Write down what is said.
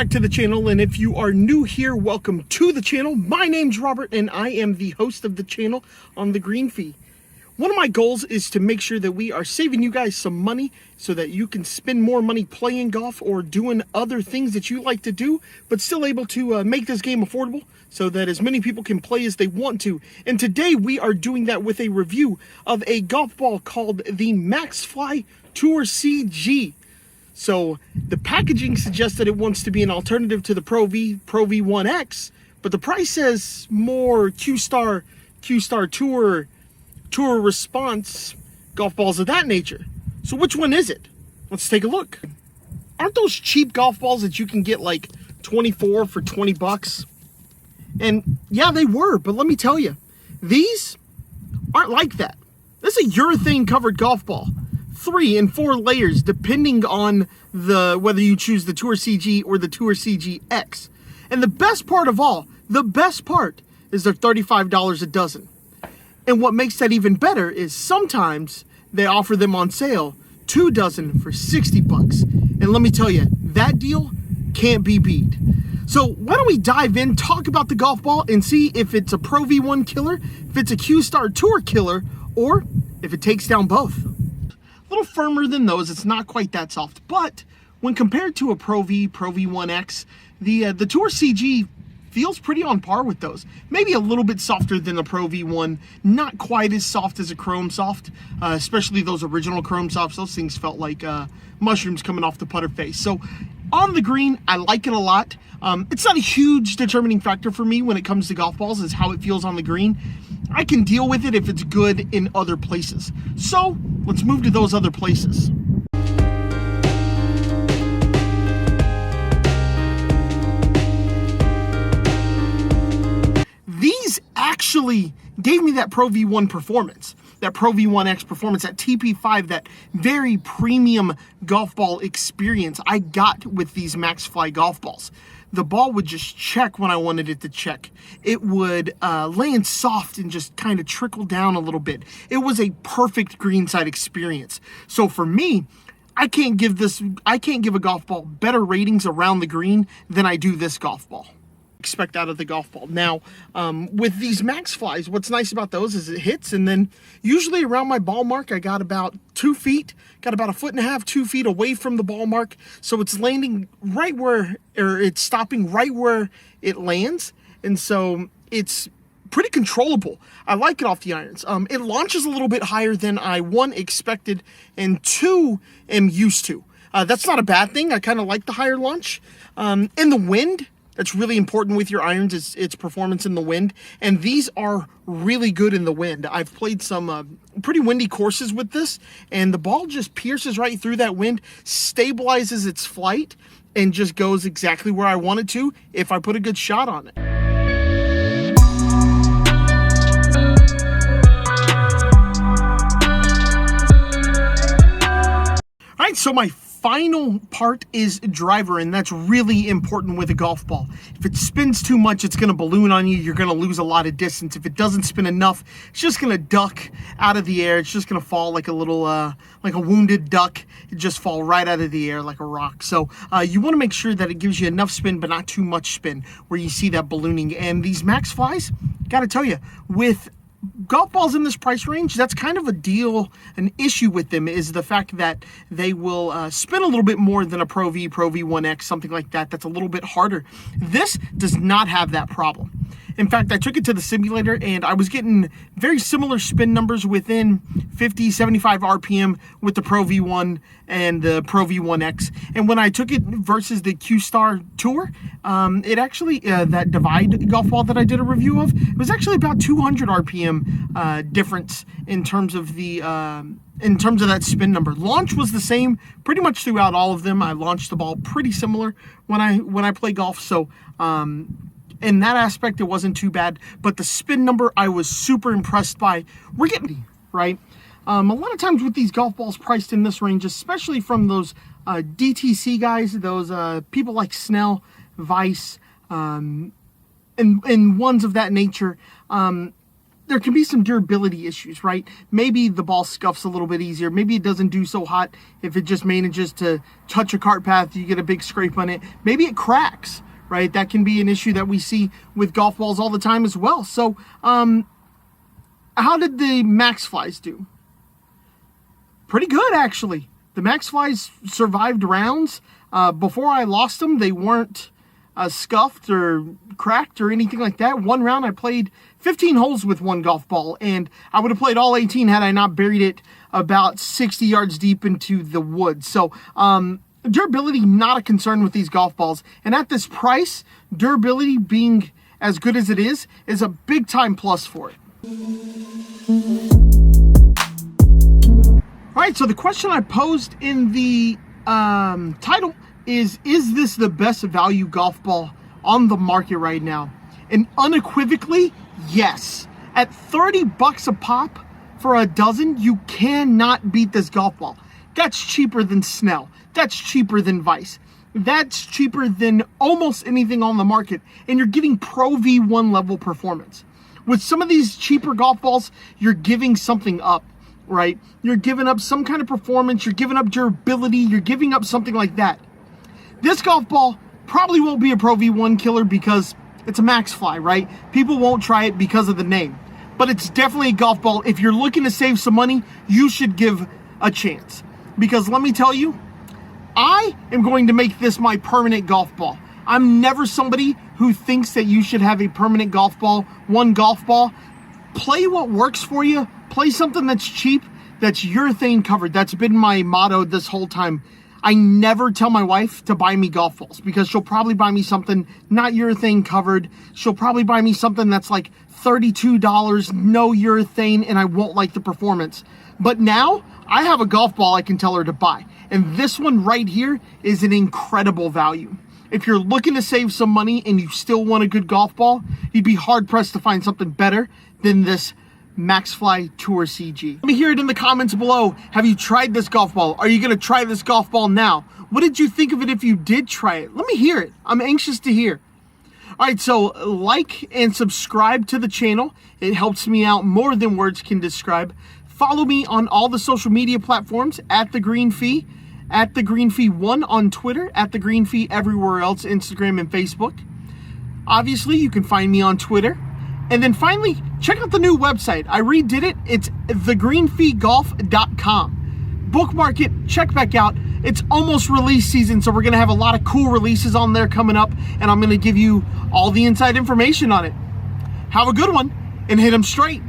back to the channel, and if you are new here, welcome to the channel. My name's Robert, and I am the host of the channel on the Green Fee. One of my goals is to make sure that we are saving you guys some money so that you can spend more money playing golf or doing other things that you like to do, but still able to make this game affordable so that as many people can play as they want to. And today we are doing that with a review of a golf ball called the Maxfli Tour CG. So the packaging suggests that it wants to be an alternative to the Pro V1X, but the price says more Q-Star Tour response golf balls of that nature. So which one is it? Let's take a look. Aren't those cheap golf balls that you can get like 24 for 20 bucks? And yeah, they were, but let me tell you, these aren't like that. This is a urethane covered golf ball. 3 and 4 layers depending on whether you choose the Tour CG or the Tour CG X. And the best part of all, the best part is they're $35 a dozen. And what makes that even better is sometimes they offer them on sale, 2 dozen for 60 bucks. And let me tell you, that deal can't be beat. So why don't we dive in, talk about the golf ball, and see if it's a Pro V1 killer, if it's a Q-Star Tour killer, or if it takes down both. A little firmer than those, it's not quite that soft, but when compared to a Pro V1X, the Tour CG feels pretty on par with those. Maybe a little bit softer than the Pro V1, not quite as soft as a Chrome Soft, especially those original Chrome Softs. Those things felt like mushrooms coming off the putter face. So on the green, I like it a lot. It's not a huge determining factor for me when it comes to golf balls, is how it feels on the green. I can deal with it if it's good in other places. So let's move to those other places. These actually gave me that Pro V1 performance, that Pro V1X performance, that TP5, that very premium golf ball experience I got with these Maxfli golf balls. The ball would just check when I wanted it to check. It would land soft and just kind of trickle down a little bit. It was a perfect greenside experience. So for me, I can't give a golf ball better ratings around the green than I do this golf ball. Expect out of the golf ball. Now, with these Maxflis, what's nice about those is it hits, and then usually around my ball mark, I got about 2 feet, got about 1.5 feet, 2 feet away from the ball mark. So it's landing right where, or it's stopping right where it lands. And so it's pretty controllable. I like it off the irons. It launches a little bit higher than I, 1, expected, and 2, am used to. That's not a bad thing. I kind of like the higher launch. In the wind, that's really important with your irons, is its performance in the wind. And these are really good in the wind. I've played some pretty windy courses with this, and the ball just pierces right through that wind, stabilizes its flight, and just goes exactly where I want it to if I put a good shot on it. All right, so my final part is driver, and that's really important with a golf ball. If it spins too much, it's going to balloon on you. You're going to lose a lot of distance. If it doesn't spin enough, it's just going to duck out of the air. It's just going to fall like a little, like a wounded duck. It just fall right out of the air like a rock. So you want to make sure that it gives you enough spin, but not too much spin, where you see that ballooning. And these Maxflis, got to tell you, with golf balls in this price range, that's kind of a deal. An issue with them is the fact that they will spin a little bit more than a Pro V1X, something like that. That's a little bit harder. This does not have that problem. In fact, I took it to the simulator, and I was getting very similar spin numbers within 50, 75 RPM with the Pro V1 and the Pro V1X. And when I took it versus the Q-Star Tour, it actually, that Divide golf ball that I did a review of, it was actually about 200 RPM difference in terms of the that spin number. Launch was the same pretty much throughout all of them. I launched the ball pretty similar when I play golf. So in that aspect, it wasn't too bad, but the spin number I was super impressed by. We're getting, right? A lot of times with these golf balls priced in this range, especially from those DTC guys, those people like Snell, Vice, and ones of that nature, there can be some durability issues, right? Maybe the ball scuffs a little bit easier. Maybe it doesn't do so hot if it just manages to touch a cart path, you get a big scrape on it. Maybe it cracks, right? That can be an issue that we see with golf balls all the time as well. So, how did the Maxflis do? Pretty good, actually. The Maxflis survived rounds. Before I lost them, they weren't scuffed or cracked or anything like that. One round I played 15 holes with one golf ball, and I would have played all 18 had I not buried it about 60 yards deep into the woods. So durability, not a concern with these golf balls. And at this price, durability being as good as it is a big time plus for it. All right, so the question I posed in the title is this the best value golf ball on the market right now? And unequivocally, yes. At $30 a pop for a dozen, you cannot beat this golf ball. That's cheaper than Snell. That's cheaper than Vice. That's cheaper than almost anything on the market. And you're getting Pro V1 level performance. With some of these cheaper golf balls, you're giving something up, right? You're giving up some kind of performance. You're giving up durability. You're giving up something like that. This golf ball probably won't be a Pro V1 killer because it's a Maxfli, right? People won't try it because of the name. But it's definitely a golf ball. If you're looking to save some money, you should give a chance. Because let me tell you, I am going to make this my permanent golf ball. I'm never somebody who thinks that you should have a permanent golf ball, one golf ball. Play what works for you. Play something that's cheap, that's urethane covered. That's been my motto this whole time. I never tell my wife to buy me golf balls because she'll probably buy me something not urethane covered. She'll probably buy me something that's like $32, no urethane, and I won't like the performance. But now I have a golf ball I can tell her to buy. And this one right here is an incredible value. If you're looking to save some money and you still want a good golf ball, you'd be hard pressed to find something better than this Maxfli Tour CG. Let me hear it in the comments below. Have you tried this golf ball? Are you going to try this golf ball now? What did you think of it if you did try it? Let me hear it. I'm anxious to hear. All right, so like and subscribe to the channel. It helps me out more than words can describe. Follow me on all the social media platforms at The Green Fee, at The Green Fee 1 on Twitter, at The Green Fee everywhere else, Instagram and Facebook. Obviously, you can find me on Twitter. And then finally, check out the new website. I redid it. It's thegreenfeegolf.com. Bookmark it, check back out. It's almost release season, so we're going to have a lot of cool releases on there coming up, and I'm going to give you all the inside information on it. Have a good one, and hit them straight.